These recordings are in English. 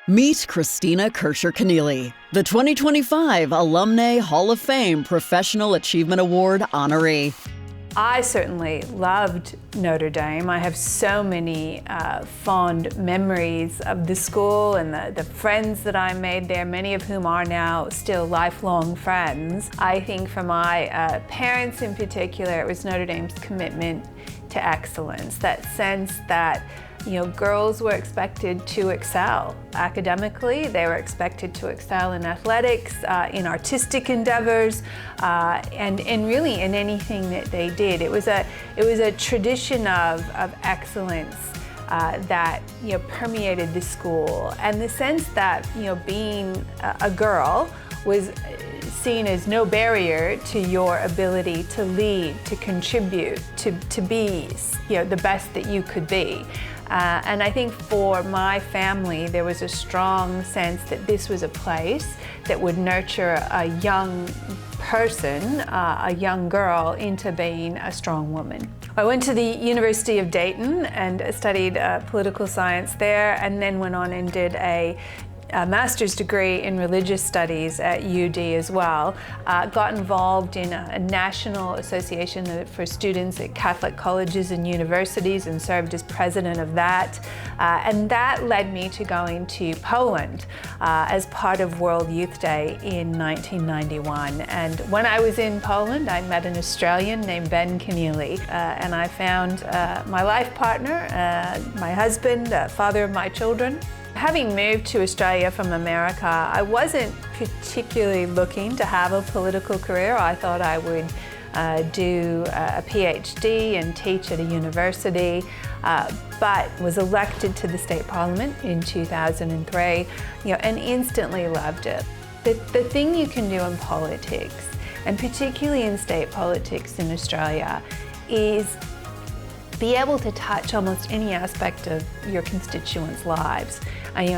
Meet Kristina Keneally, the 2025 Alumnae Hall of Fame Professional Achievement Award honoree. I certainly loved Notre Dame. I have so many fond memories of the school and the friends that I made there, many of whom are now still lifelong friends. I think for my parents in particular, it was Notre Dame's commitment to excellence, that sense that girls were expected to excel academically. They were expected to excel in athletics, in artistic endeavors, and really in anything that they did. It was a tradition of excellence that permeated the school, and the sense that being a girl was seen as no barrier to your ability to lead, to contribute, to be the best that you could be. And I think for my family, there was a strong sense that this was a place that would nurture a young person, a young girl, into being a strong woman. I went to the University of Dayton and studied political science there, and then went on and did a master's degree in religious studies at UD as well. Got involved in a national association for students at Catholic colleges and universities and served as president of that. And that led me to going to Poland as part of World Youth Day in 1991. And when I was in Poland, I met an Australian named Ben Keneally, and I found my life partner, my husband, father of my children. Having moved to Australia from America, I wasn't particularly looking to have a political career. I thought I would do a PhD and teach at a university, but was elected to the state parliament in 2003, and instantly loved it. The thing you can do in politics, and particularly in state politics in Australia, is be able to touch almost any aspect of your constituents' lives.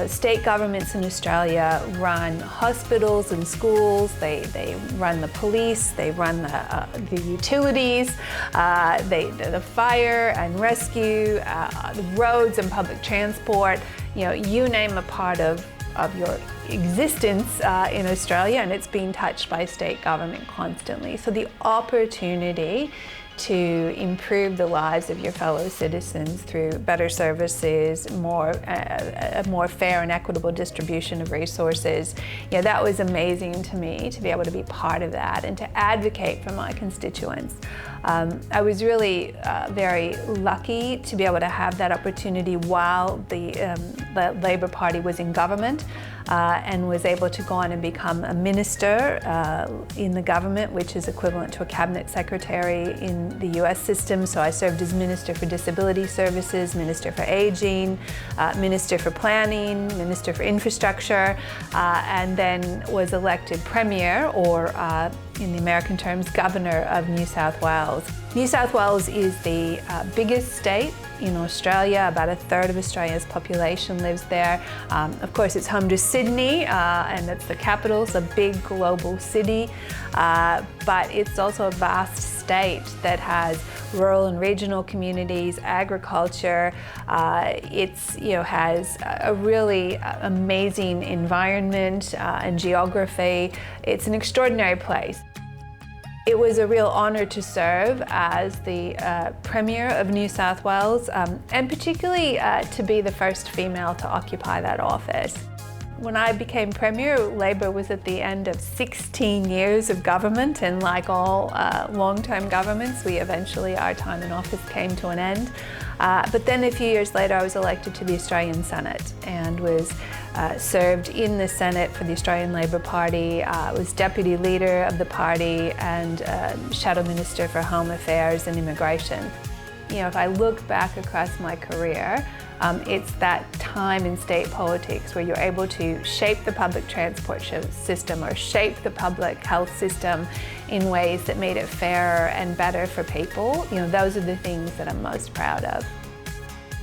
State governments in Australia run hospitals and schools, they run the police, they run the utilities, the fire and rescue, the roads and public transport, you name a part of your existence in Australia, and it's being touched by state government constantly. So the opportunity to improve the lives of your fellow citizens through better services, a more fair and equitable distribution of resources, that was amazing to me, to be able to be part of that and to advocate for my constituents. I was really very lucky to be able to have that opportunity while the Labor Party was in government, and was able to go on and become a minister in the government, which is equivalent to a cabinet secretary in the US system. So I served as Minister for Disability Services, Minister for Aging, Minister for Planning, Minister for Infrastructure, and then was elected Premier, or in the American terms, Governor of New South Wales. New South Wales is the biggest state in Australia. About a third of Australia's population lives there. Of course, it's home to Sydney, and that's the capital. It's a big global city, but it's also a vast state that has rural and regional communities, agriculture. It's has a really amazing environment and geography. It's an extraordinary place. It was a real honor to serve as the Premier of New South Wales, and particularly to be the first female to occupy that office. When I became Premier, Labor was at the end of 16 years of government, and like all long-term governments, our time in office came to an end. But then a few years later, I was elected to the Australian Senate and was served in the Senate for the Australian Labor Party, was deputy leader of the party and shadow minister for Home Affairs and Immigration. If I look back across my career, it's that time in state politics where you're able to shape the public transport system or shape the public health system in ways that made it fairer and better for people. Those are the things that I'm most proud of.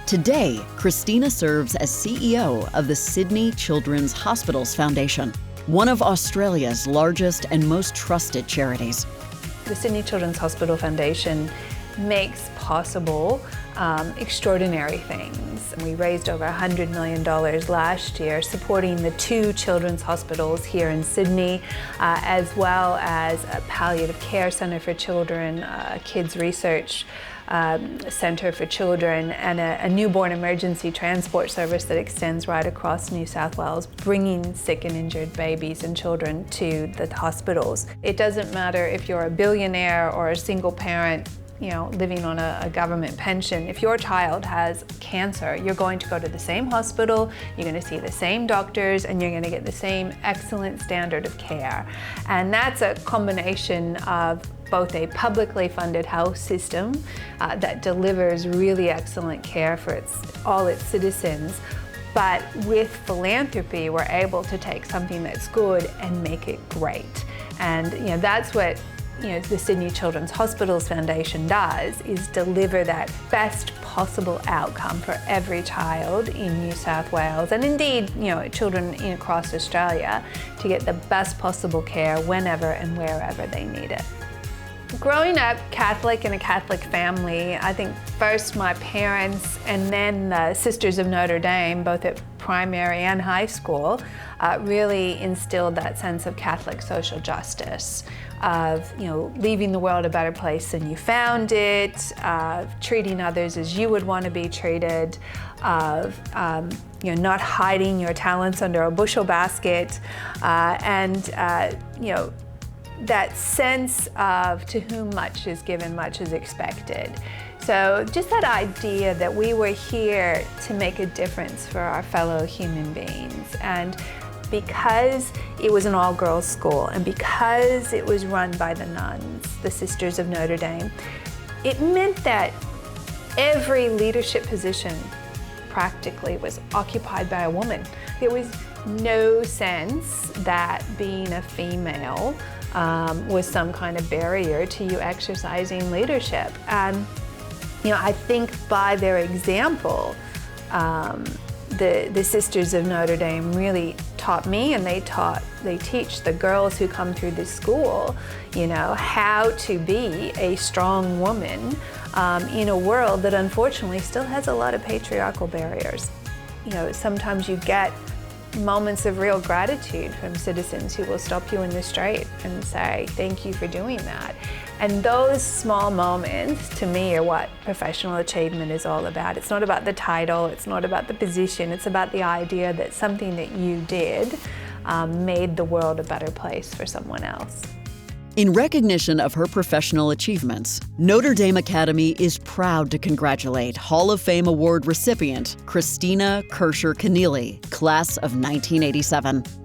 Today, Kristina serves as CEO of the Sydney Children's Hospitals Foundation, one of Australia's largest and most trusted charities. The Sydney Children's Hospital Foundation makes possible extraordinary things. We raised over $100 million last year supporting the 2 children's hospitals here in Sydney, as well as a palliative care center for children, a kids research center for children, and a newborn emergency transport service that extends right across New South Wales, bringing sick and injured babies and children to the hospitals. It doesn't matter if you're a billionaire or a single parent, living on a government pension. If your child has cancer, you're going to go to the same hospital, you're going to see the same doctors, and you're going to get the same excellent standard of care. And that's a combination of both a publicly funded health system that delivers really excellent care for all its citizens, but with philanthropy, we're able to take something that's good and make it great. And that's what the Sydney Children's Hospitals Foundation does, is deliver that best possible outcome for every child in New South Wales, and indeed, children across Australia, to get the best possible care whenever and wherever they need it. Growing up Catholic in a Catholic family, I think first my parents and then the Sisters of Notre Dame, both at primary and high school, really instilled that sense of Catholic social justice, of leaving the world a better place than you found it, of treating others as you would want to be treated, of not hiding your talents under a bushel basket, and that sense of to whom much is given, much is expected. So just that idea that we were here to make a difference for our fellow human beings. And because it was an all-girls school, and because it was run by the nuns, the Sisters of Notre Dame, it meant that every leadership position practically was occupied by a woman. There was no sense that being a female was some kind of barrier to you exercising leadership. And I think by their example, the Sisters of Notre Dame really taught me, and they teach the girls who come through this school, how to be a strong woman in a world that unfortunately still has a lot of patriarchal barriers. Sometimes you get moments of real gratitude from citizens who will stop you in the street and say, thank you for doing that. And those small moments, to me, are what professional achievement is all about. It's not about the title, it's not about the position, it's about the idea that something that you did made the world a better place for someone else. In recognition of her professional achievements, Notre Dame Academy is proud to congratulate Hall of Fame Award recipient Kristina Kerscher Keneally, class of 1987.